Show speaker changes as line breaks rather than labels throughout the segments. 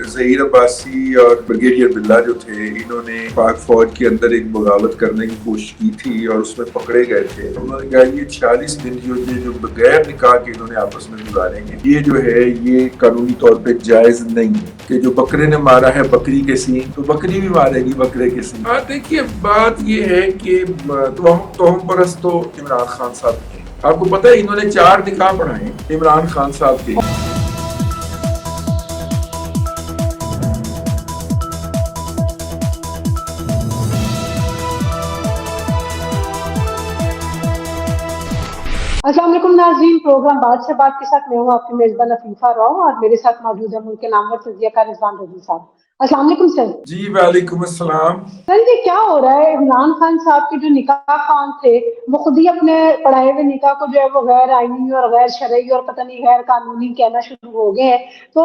ظہیر عباسی اور بریگیڈیئر بلّہ جو تھے، انہوں نے پاک فوج کے اندر ایک بغاوت کرنے کی کوشش کی تھی اور اس میں پکڑے گئے تھے۔ انہوں نے کہا یہ 46 دن جو بغیر نکاح کے انہوں نے آپس میں گزاریں گے، یہ جو ہے یہ قانونی طور پہ جائز نہیں ہے کہ جو بکرے نے مارا ہے بکری کے سینگ تو بکری بھی مارے گی بکرے کے سینگ۔ دیکھیے بات یہ ہے کہ توہم پرست تو عمران خان صاحب ہیں۔ آپ کو پتہ ہے انہوں نے 4 نکاح پڑھائے عمران خان صاحب کے۔
السلام علیکم ناظرین، پروگرام بات سے بات کے ساتھ میں ہوں آپ کی میزبان لطیفہ راؤ اور میرے ساتھ موجود ہے ملک کے نامور تجزیہ کار رضوان رضوی صاحب۔ السلام علیکم سر۔
جی وعلیکم السلام۔
سر جی کیا ہو رہا ہے؟ عمران خان صاحب کے جو نکاح خان تھے وہ خود ہی اپنے پڑھائے ہوئے نکاح کو جو ہے وہ غیر آئینی اور غیر شرعی اور پتہ نہیں غیر قانونی کہنا شروع ہو گئے ہیں، تو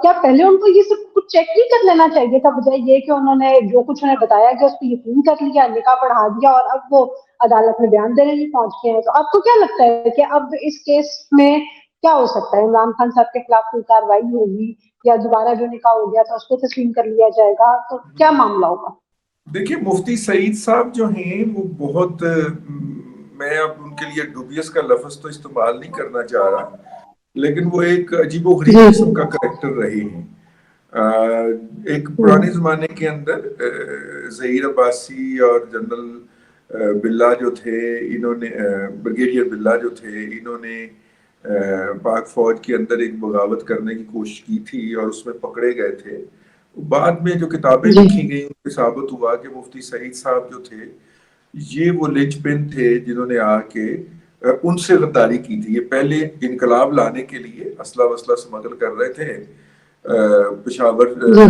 کیا پہلے ان کو یہ سب کچھ چیک نہیں کر لینا چاہیے تھا، بجائے یہ کہ انہوں نے جو کچھ انہیں بتایا کہ اس پہ یقین کر لیا، نکاح پڑھا دیا اور اب وہ عدالت میں بیان دینے بھی پہنچ گئے ہیں؟ تو آپ کو کیا لگتا ہے کہ اب اس کیس میں کیا ہو سکتا ہے؟ عمران خان صاحب کے خلاف کوئی کارروائی ہوگی یا دوبارہ جو نکاح ہو گیا تھا اس کو تسلیم کر لیا جائے گا؟ تو کیا معاملہ ہوگا؟
دیکھیے مفتی سعید صاحب جو ہیں وہ بہت میں اب ان کے لیے ڈوبیس کا لفظ تو استعمال نہیں کرنا چاہ رہا، لیکن وہ ایک عجیب و غریب قسم کا کریکٹر رہے ہیں۔ ایک پرانے زمانے کے اندر ظہیر عباسی اور جنرل بلّہ جو تھے، انہوں نے بریگیڈیئر بلّہ جو تھے، انہوں نے پاک فوج کے اندر ایک بغاوت کرنے کی کوشش کی تھی اور اس میں پکڑے گئے تھے۔ بعد میں جو کتابیں لکھی گئیں ان سے ثابت ہوا کہ مفتی سعید صاحب جو تھے یہ وہ لنچ پن تھے جنہوں نے آ کے ان سے غداری کی تھی۔ یہ پہلے انقلاب لانے کے لیے اسلحہ وسلح سمگل کر رہے تھے پشاور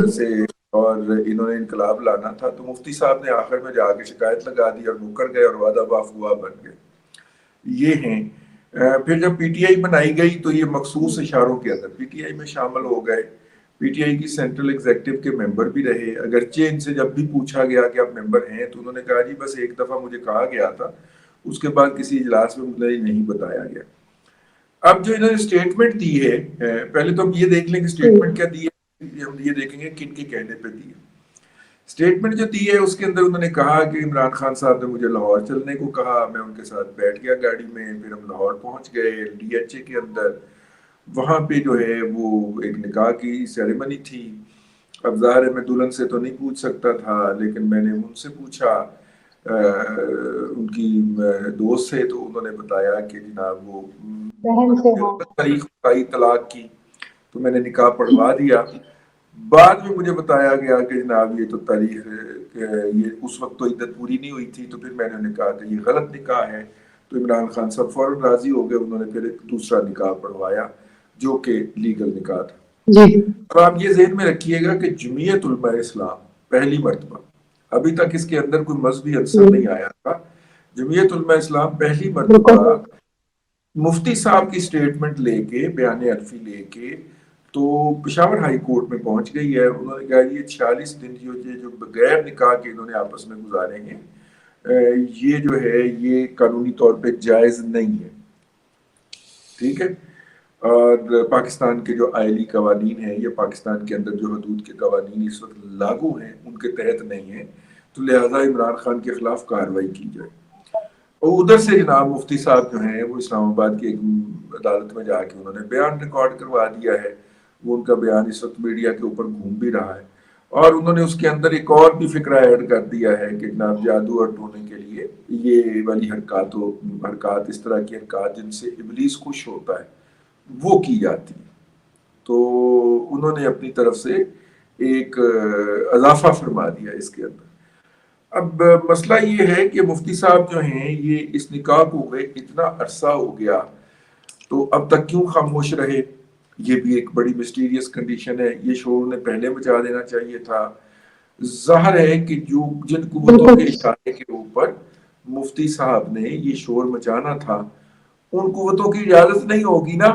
سے، اور انہوں نے انقلاب لانا تھا تو مفتی صاحب نے آخر میں جا کے شکایت لگا دی اور مکر گئے اور وعدہ باف گواہ بن گئے۔ یہ ہیں۔ پھر جب پی ٹی آئی بنائی گئی تو یہ مخصوص اشاروں کے اندر پی ٹی آئی میں شامل ہو گئے، پی ٹی آئی کی سینٹرل ایگزیکٹو کے ممبر بھی رہے، اگرچہ ان سے جب بھی پوچھا گیا کہ آپ ممبر ہیں تو انہوں نے کہا جی بس ایک دفعہ مجھے کہا گیا تھا، اس کے بعد کسی اجلاس میں مجھے نہیں بتایا گیا۔ اب جو انہوں نے اسٹیٹمنٹ دی ہے، پہلے تو ہم یہ دیکھ لیں کہ اسٹیٹمنٹ کیا دی ہے، ہم یہ دیکھیں گے کن کے کہنے پہ دی ہے۔ اسٹیٹمنٹ جو دی ہے اس کے اندر انہوں نے کہا کہ عمران خان صاحب نے مجھے لاہور چلنے کو کہا، میں ان کے ساتھ بیٹھ گیا گاڑی میں، پھر ہم لاہور پہنچ گئے ڈی ایچ اے کے اندر، وہاں پہ جو ہے وہ ایک نکاح کی سیریمنی تھی۔ اب ظاہر ہے میں دلہن سے تو نہیں پوچھ سکتا تھا، لیکن میں نے ان سے پوچھا ان کی دوست سے، تو انہوں نے بتایا کہ جناب وہ تاریخ بتائی طلاق کی، تو میں نے نکاح پڑھوا دیا۔ بعد میں مجھے بتایا گیا کہ جناب یہ تو تاریخ یہ اس وقت تو عدت پوری نہیں ہوئی تھی، تو پھر میں نے کہا کہ یہ غلط نکاح ہے، تو عمران خان صاحب فوراً راضی ہو گئے، انہوں نے پھر ایک دوسرا نکاح پڑھوایا جو کہ لیگل نکاح تھا۔ اب آپ یہ ذہن میں رکھیے گا کہ جمعیت علماء اسلام پہلی مرتبہ، ابھی تک اس کے اندر کوئی مذہبی عنصر نہیں آیا تھا، جمعیت علماء اسلام پہلی مرتبہ مفتی صاحب کی سٹیٹمنٹ لے کے، بیان عرفی لے کے تو پشاور ہائی کورٹ میں پہنچ گئی ہے۔ انہوں نے کہا یہ 46 دن جو بغیر نکاح کے انہوں نے آپس میں گزاریں گے، یہ جو ہے یہ قانونی طور پہ جائز نہیں ہے، ٹھیک ہے۔ اور پاکستان کے جو آئلی قوانین ہیں یا پاکستان کے اندر جو حدود کے قوانین اس وقت لاگو ہیں ان کے تحت نہیں ہیں، تو لہٰذا عمران خان کے خلاف کارروائی کی جائے۔ اور ادھر سے جناب مفتی صاحب جو ہیں وہ اسلام آباد کی ایک عدالت میں جا کے انہوں نے بیان ریکارڈ کروا دیا ہے، وہ ان کا بیان اس وقت میڈیا کے اوپر گھوم بھی رہا ہے، اور انہوں نے اس کے اندر ایک اور بھی فقرہ ایڈ کر دیا ہے کہ جناب جادو اور ٹونے کے لیے یہ والی حرکات اس طرح کی حرکات جن سے ابلیس خوش ہوتا ہے وہ کی جاتی ہے، تو انہوں نے اپنی طرف سے ایک اضافہ فرما دیا اس کے اندر۔ اب مسئلہ یہ ہے کہ مفتی صاحب جو ہیں یہ اس نکاح کو ہوئے اتنا عرصہ ہو گیا تو اب تک کیوں خاموش رہے، یہ بھی ایک بڑی مسٹیریس کنڈیشن ہے۔ یہ شور انہیں پہلے مچا دینا چاہیے تھا۔ ظاہر ہے کہ جو جن قوتوں کے اشارے کے اوپر مفتی صاحب نے یہ شور مچانا تھا ان قوتوں کی اجازت نہیں ہوگی نا،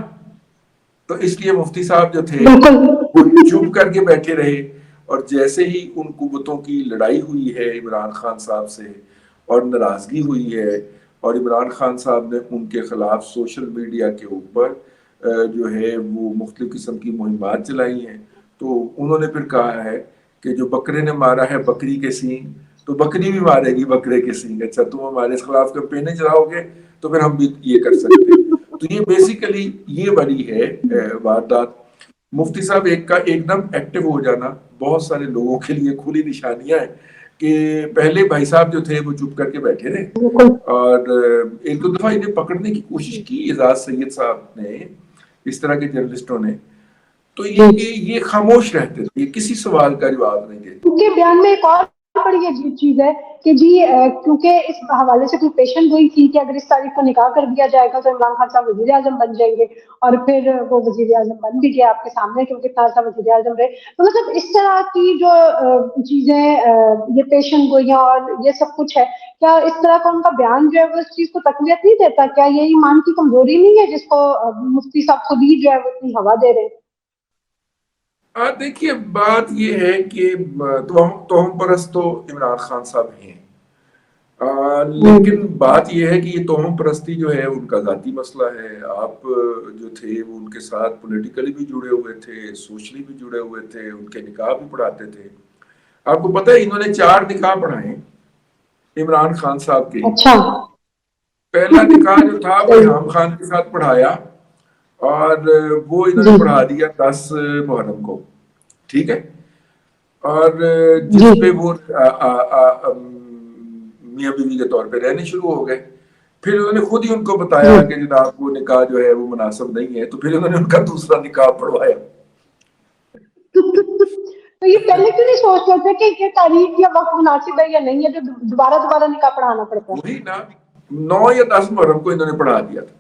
تو اس لیے مفتی صاحب جو تھے وہ چپ کر کے بیٹھے رہے، اور جیسے ہی ان قوتوں کی لڑائی ہوئی ہے عمران خان صاحب سے اور ناراضگی ہوئی ہے اور عمران خان صاحب نے ان کے خلاف سوشل میڈیا کے اوپر جو ہے وہ مختلف قسم کی مہمات چلائی ہیں، تو انہوں نے پھر کہا ہے کہ جو بکرے نے مارا ہے بکری کے سینگ تو بکری بھی مارے گی بکرے کے سینگ. اچھا تم ہمارے خلاف کیمپینیں چلاؤ گے تو پھر ہم بھی یہ کر سکتے ہیں. تو یہ بیسیکلی یہ بڑی ہے واردات. مفتی صاحب ایک کا ایک دم ایکٹیو ہو جانا بہت سارے لوگوں کے لیے کھلی نشانیاں ہیں کہ پہلے بھائی صاحب جو تھے وہ چپ کر کے بیٹھے رہے اور ایک دو دفعہ انہیں پکڑنے کی کوشش کی اعجاز سید صاحب نے, اس طرح کے جرنلسٹوں نے, تو یہ خاموش رہتے تھے, یہ کسی سوال کا جواب نہیں دیتے.
ان کے بیان میں ایک اور بڑی عجیب چیز ہے کہ جی کیونکہ اس حوالے سے کوئی پیشن گوئی تھی کہ اگر اس تاریخ کو نکاح کر دیا جائے گا تو عمران خان صاحب وزیر اعظم بن جائیں گے, اور پھر وہ وزیر اعظم بن بھی گیا آپ کے سامنے کیونکہ اتنا عرصہ وزیر اعظم رہے. تو مطلب اس طرح کی جو چیزیں یہ پیشن گوئیاں اور یہ سب کچھ ہے, کیا اس طرح کا ان کا بیان جو ہے وہ اس چیز کو تقویت نہیں دیتا؟ کیا یہ ایمان کی کمزوری نہیں ہے جس کو مفتی صاحب خود ہی جو ہے وہ اتنی ہوا دے رہے ہیں؟
دیکھیے بات یہ ہے کہ توہم پرست تو عمران خان صاحب ہیں, لیکن بات یہ ہے کہ یہ توہم پرستی جو ہے ان کا ذاتی مسئلہ ہے. آپ جو تھے وہ ان کے ساتھ پولیٹیکلی بھی جڑے ہوئے تھے, سوشلی بھی جڑے ہوئے تھے, ان کے نکاح بھی پڑھاتے تھے. آپ کو پتہ ہے انہوں نے 4 نکاح پڑھائے عمران خان صاحب کے.
اچھا.
پہلا نکاح جو تھا وہ ریحام خان کے ساتھ پڑھایا اور وہ انہوں نے پڑھا دیا 10 محرم کو, ٹھیک ہے, اور جس پہ وہ میاں بیوی کے طور پہ رہنے شروع ہو گئے. پھر انہوں نے خود ہی ان کو بتایا کہ جناب وہ نکاح جو ہے وہ مناسب نہیں ہے, تو پھر انہوں نے ان کا دوسرا نکاح پڑھوایا.
تو یہ پہلے کیوں نہیں سوچ رہے تھے کہ یہ تاریخ یا وقت مناسب ہے یا نہیں ہے جو دوبارہ نکاح پڑھانا پڑتا ہے؟
وہی نا 9 یا 10 محرم کو انہوں نے پڑھا دیا تھا.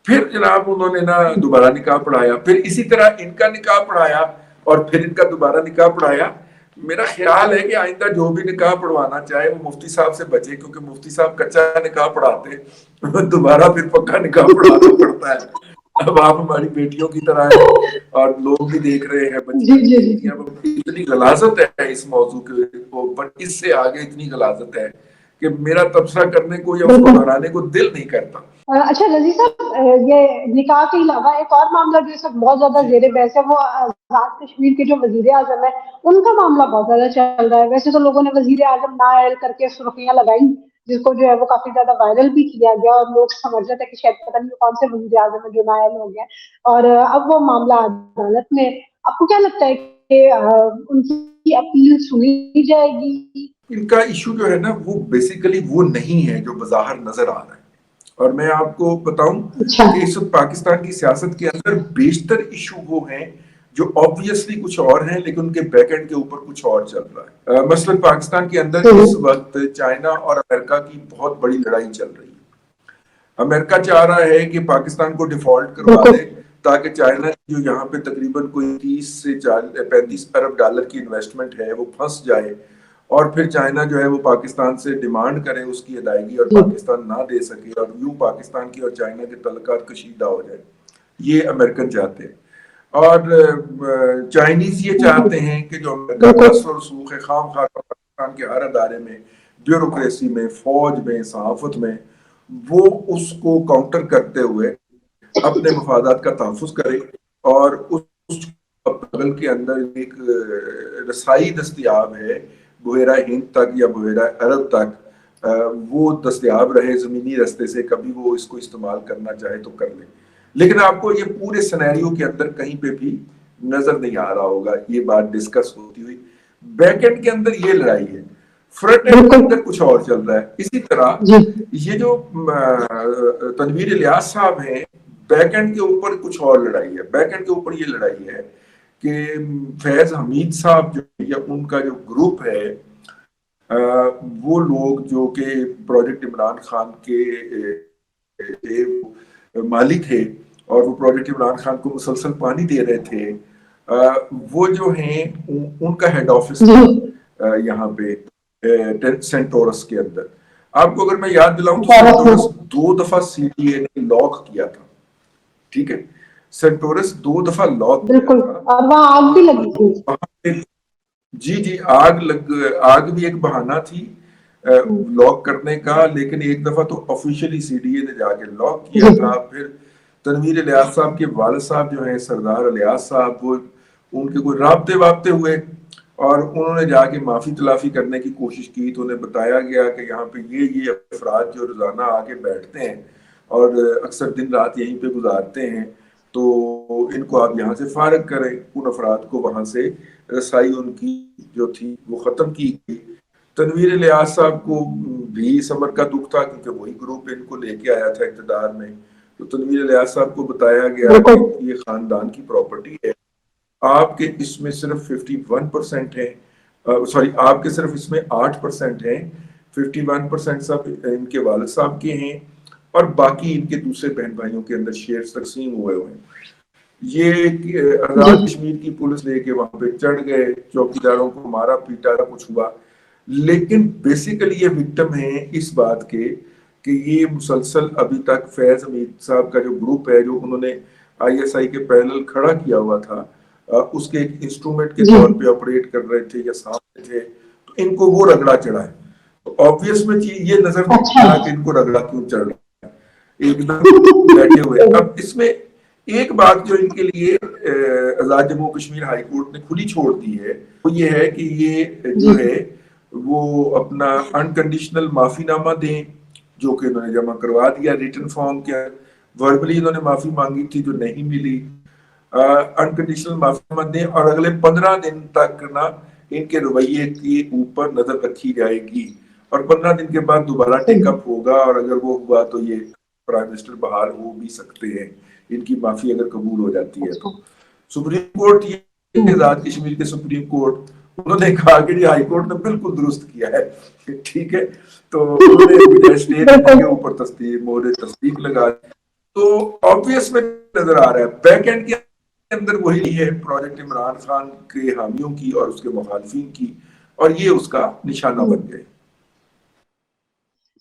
پھر جناب انہوں نے نا دوبارہ نکاح پڑھایا, پھر اسی طرح ان کا نکاح پڑھایا اور پھر ان کا دوبارہ نکاح پڑھایا. میرا خیال ہے کہ آئندہ جو بھی نکاح پڑھوانا چاہے وہ مفتی صاحب سے بچے, کیونکہ مفتی صاحب کچا نکاح پڑھاتے دوبارہ پھر پکا نکاح پڑھانا پڑتا ہے. اب آپ ہماری بیٹیوں کی طرح ہیں اور لوگ بھی دیکھ رہے ہیں, بچیاں بھی دیکھتی ہیں. اب اتنی غلاظت ہے اس موضوع کے اوپر, اس سے آگے اتنی غلاظت ہے کہ میرا تبصرہ کرنے کو یا اس کو دہرانے کو دل نہیں کرتا.
اچھا رضی صاحب, یہ نکاح کے علاوہ ایک اور معاملہ جو اس وقت بہت زیادہ زیر بحث ہے وہ آزاد کشمیر کے جو وزیر اعظم ہے ان کا معاملہ بہت زیادہ چل رہا ہے. ویسے تو لوگوں نے وزیر اعظم نائل کر کے سرخیاں لگائی جس کو جو ہے وہ کافی زیادہ وائرل بھی کیا گیا اور لوگ سمجھ رہے تھے کہ شاید پتہ نہیں کون سے وزیر اعظم ہے جو نائل ہو گیا, اور اب وہ معاملہ عدالت میں. آپ کو کیا لگتا ہے کہ ان کی اپیل سنی جائے گی؟
ان کا ایشو جو ہے نا وہ بیسیکلی وہ نہیں ہے جو بظاہر نظر آ رہا ہے. اور میں آپ کو بتاؤں کہ اس وقت پاکستان کی سیاست کے اندر بیشتر ایشو وہ ہیں جو آبویسلی کچھ اور ہیں لیکن ان کے بیک اینڈ کے اوپر کچھ اور چل رہا ہے. مثلا پاکستان کے اندر اس وقت چائنا اور امریکہ کی بہت بڑی لڑائی چل رہی ہے. امریکہ چاہ رہا ہے کہ پاکستان کو ڈیفالٹ کروا دے تاکہ چائنا جو یہاں پہ تقریباً کوئی 30 سے 35 ارب ڈالر کی انویسٹمنٹ ہے وہ پھنس جائے, اور پھر چائنا جو ہے وہ پاکستان سے ڈیمانڈ کرے اس کی ادائیگی اور پاکستان نہ دے سکے, اور یوں پاکستان کی اور چائنا کے تعلقات کشیدہ ہو جائے. یہ امریکن چاہتے ہیں. اور چائنیز یہ چاہتے ہیں کہ جو امریکہ کا اثر و رسوخ ہے خام خواہ پاکستان کے ہر ادارے میں, بیوروکریسی میں, فوج میں, صحافت میں, وہ اس کو کاؤنٹر کرتے ہوئے اپنے مفادات کا تحفظ کرے اور اس بغل کے اندر ایک رسائی دستیاب ہے بحیرہ ہند تک یا بحیرہ عرب تک, وہ دستیاب رہے زمینی رستے سے, کبھی وہ اس کو استعمال کرنا چاہے تو کر لے. لیکن آپ کو یہ پورے سینیریو کے اندر کہیں پہ بھی نظر نہیں آ رہا ہوگا یہ بات ڈسکس ہوتی ہوئی. بیک اینڈ کے اندر یہ لڑائی ہے, فرنٹ اینڈ کے اندر کچھ اور چل رہا ہے. اسی طرح یہ جو تنویر الیاس صاحب ہیں بیک اینڈ کے اوپر کچھ اور لڑائی ہے. بیک اینڈ کے اوپر یہ لڑائی ہے کہ فیض حمید صاحب جو یا ان کا جو گروپ ہے, وہ لوگ جو کہ پروجیکٹ عمران خان کے مالی تھے اور وہ پروجیکٹ عمران خان کو مسلسل پانی دے رہے تھے, وہ جو ہیں ان کا ہیڈ آفس یہاں پہ سینٹورس کے اندر. آپ کو اگر میں یاد دلاؤں تو سینٹورس 2 دفعہ سی ڈی اے نے لاک کیا تھا, ٹھیک ہے, سینٹورس 2 دفعہ لاک کیا تھا,
اور وہاں آگ بھی لگی تھی.
جی آگ بھی ایک بہانہ تھی لاک کرنے کا, لیکن ایک دفعہ تو آفیشلی سی ڈی اے نے جا کے لاک کیا تھا. پھر تنویر الیاس صاحب کے والد صاحب جو ہیں سردار الیاس صاحب, ان کے کوئی رابطے ہوئے اور انہوں نے جا کے معافی تلافی کرنے کی کوشش کی تو انہیں بتایا گیا کہ یہاں پہ یہ افراد جو روزانہ آ کے بیٹھتے ہیں اور اکثر دن رات یہیں پہ گزارتے ہیں تو ان کو آپ یہاں سے فارغ کریں. ان افراد کو وہاں سے رسائی ان کی جو تھی وہ ختم کی گئی. تنویر الیاس صاحب کو بھی اس امر کا دکھ تھا کیونکہ وہی گروپ ان کو لے کے آیا تھا اقتدار میں. تو تنویر الیاس صاحب کو بتایا گیا کہ یہ خاندان کی پراپرٹی ہے, آپ کے اس میں صرف 51% ہے, سوری آپ کے صرف اس میں 8% ہیں, 51% سب ان کے والد صاحب کے ہیں اور باقی ان کے دوسرے بہن بھائیوں کے اندر شیئر تقسیم ہوئے ہیں. یہ آزاد کشمیر کی پولیس لے کے وہاں پہ چڑھ گئے, چوکیداروں کو مارا پیٹا کچھ ہوا, لیکن بیسیکلی یہ وکٹم ہیں اس بات کے کہ یہ مسلسل ابھی تک فیض حمید صاحب کا جو گروپ ہے جو انہوں نے ISI کے پیرل کھڑا کیا ہوا تھا اس کے ایک انسٹرومنٹ کے طور پہ آپریٹ کر رہے تھے یا سامنے تھے, تو ان کو وہ رگڑا چڑھا ہے. تو آبویس میں یہ نظر نہیں آ کہ ان کو رگڑا کیوں چڑھ رہا ہے, ایک دم بیٹھے ہوئے. اب اس میں ایک بات جو ان کے لیے آزاد جموں کشمیر ہائی کورٹ نے کھلی چھوڑ دی ہے وہ یہ ہے کہ یہ جو ہے وہ اپنا انکنڈیشنل معافی نامہ دیں, جو کہ انہوں نے جمع کروا دیا ریٹن فارم کے. وربلی انہوں نے معافی مانگی تھی جو نہیں ملی. انکنڈیشنل معافی نامہ دیں اور اگلے 15 دن تک نا ان کے رویے کے اوپر نظر رکھی جائے گی اور 15 دن کے بعد دوبارہ ٹیک اپ ہوگا, اور اگر وہ ہوا تو یہ پرائم منسٹر بحال ہو بھی سکتے ہیں ان کی معافی اگر قبول ہو جاتی ہے تو. سپریم کورٹ یہ آزاد کشمیر کے سپریم کورٹ انہوں نے کہا کہ جی ہائی کورٹ نے بالکل درست کیا ہے, ٹھیک ہے, تو انہوں نے اسٹے دینے کے اوپر تصدیق لگا. تو آبویس میں نظر آ رہا ہے بیک اینڈ کے اندر وہی ہے پروجیکٹ عمران خان کے حامیوں کی اور اس کے مخالفین کی, اور یہ اس کا نشانہ بن گئے.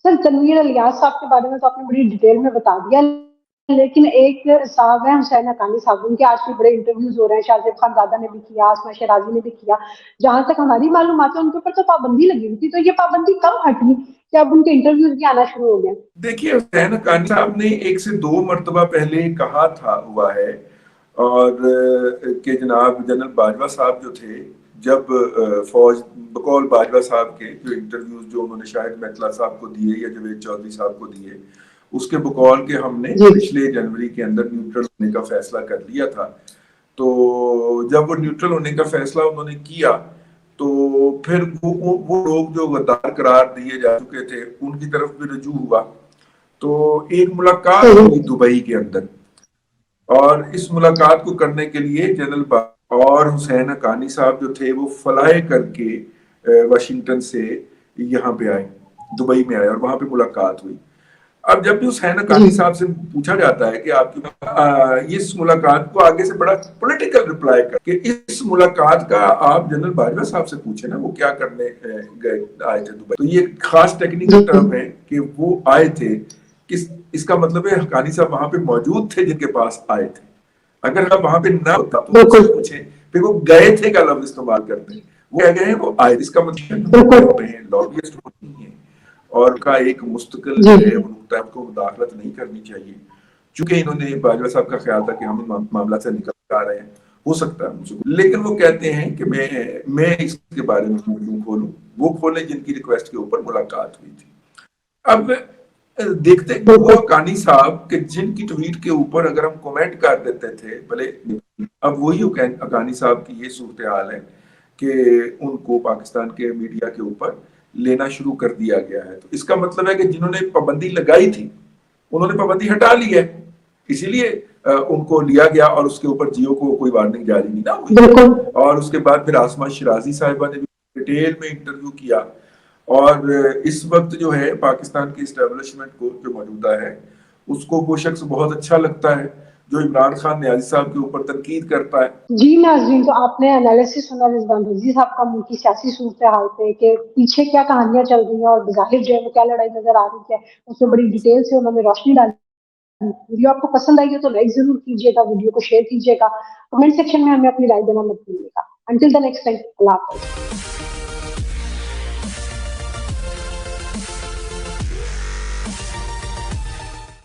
سر تنویر الیاس صاحب کے بارے میں تو آپ نے بڑی ڈیٹیل میں بتا دیا, لیکن ایک صاحب ہیں حسین حقانی صاحب, ان کے آج بھی بڑے انٹرویوز ہو رہے ہیں, شاہ زیب خان زادہ نے بھی کیا, آسما شیرازی نے بھی کیا. جہاں تک ہماری معلومات ہے ان کے اوپر تو پابندی لگی ہوئی تھی, تو یہ پابندی کب ہٹی کہ اب ان کے انٹرویوز بھی آنا شروع ہو گئے؟
دیکھیے حسین حقانی صاحب نے 1 سے 2 مرتبہ پہلے کہا تھا ہوا ہے, اور کہ جناب جنرل باجوہ صاحب جو تھے جب فوج بقول باجوہ صاحب کے جو انٹرویوز جو انہوں نے شاہد میتلا صاحب کو دیے یا جاوید چودھری صاحب کو دیے, اس کے بقول کے ہم نے پچھلے جنوری کے اندر نیوٹرل ہونے کا فیصلہ کر لیا تھا. تو جب وہ نیوٹرل ہونے کا فیصلہ انہوں نے کیا تو پھر وہ لوگ جو غدار قرار دیے جا چکے تھے ان کی طرف بھی رجوع ہوا. تو ایک ملاقات ہوئی دبئی کے اندر, اور اس ملاقات کو کرنے کے لیے جنرل اور حسین حقانی صاحب جو تھے وہ فلائی کر کے واشنگٹن سے یہاں پہ آئے, دبئی میں آئے, اور وہاں پہ ملاقات ہوئی. اب جب بھی حسین حقانی صاحب سے پوچھا جاتا ہے کہ آپ کی اس ملاقات کو آگے سے بڑا پولیٹیکل رپلائی کر کہ اس ملاقات کا آپ جنرل باجوہ صاحب سے پوچھیں نا وہ کیا کرنے گئے آئے تھے دبئی. تو یہ خاص ٹیکنیکل ٹرم ہے کہ وہ آئے تھے, اس کا مطلب ہے حقانی صاحب وہاں پہ موجود تھے جن کے پاس آئے تھے. اگر آپ وہاں پہ نہ ہوتا تو ان سے پوچھیں پھر وہ گئے تھے کا لفظ استعمال کرتے ہیں, وہ کہہ گئے ہیں وہ آئے, اس کا مطلب لابیسٹ نہیں ہے اور کا ایک مستقل جو ہے کو مداخلت نہیں کرنی چاہیے. چونکہ انہوں نے باجوہ صاحب کا خیال تھا کہ ہم معاملہ سے نکل آ رہے ہیں, ہو سکتا ہے مجھے, لیکن وہ کہتے ہیں کہ میں اس کے بارے میں کیوں کھولوں, وہ کھولیں جن کی ریکویسٹ کے اوپر ملاقات ہوئی تھی. اب دیکھتے وہ حقانی صاحب کہ جن کی ٹویٹ کے اوپر اگر ہم کومنٹ کر دیتے تھے بھلے, اب وہی حقانی صاحب کی یہ صورتحال ہے کہ ان کو پاکستان کے میڈیا کے اوپر لینا شروع کر دیا گیا ہے. تو اس کا مطلب ہے کہ جنہوں نے پابندی لگائی تھی انہوں نے پابندی ہٹا لی ہے, اسی لیے ان کو لیا گیا اور اس کے اوپر جیو کو کوئی وارننگ جاری نہیں نہ ہوئی. اور اس کے بعد پھر آسما شیرازی صاحبہ نے بھی ڈیٹیل میں انٹرویو کیا, اور اس وقت جو ہے پاکستان کی اسٹیبلشمنٹ کو جو موجودہ ہے اس کو وہ شخص بہت اچھا لگتا ہے جو عمران خان نیازی صاحب کے اوپر تنقید کرتا ہے.
جی ناظرین, تو آپ نے انالیسس سنا رضوان رضوی صاحب کا ملک کی سیاسی صورتحال پہ کہ پیچھے کیا کہانیاں چل رہی ہیں اور بظاہر جو ہے وہ کیا لڑائی نظر آ رہی ہے, اس میں بڑی ڈیٹیل سے انہوں نے روشنی ڈالی. ویڈیو آپ کو پسند آئی ہے تو لائک ضرور کیجیے گا, ویڈیو کو شیئر کیجیے گا, کمنٹ سیکشن میں ہمیں اپنی رائے دینا مت بھولیے گا. انٹل دی نیکسٹ ٹائم, اللہ حافظ.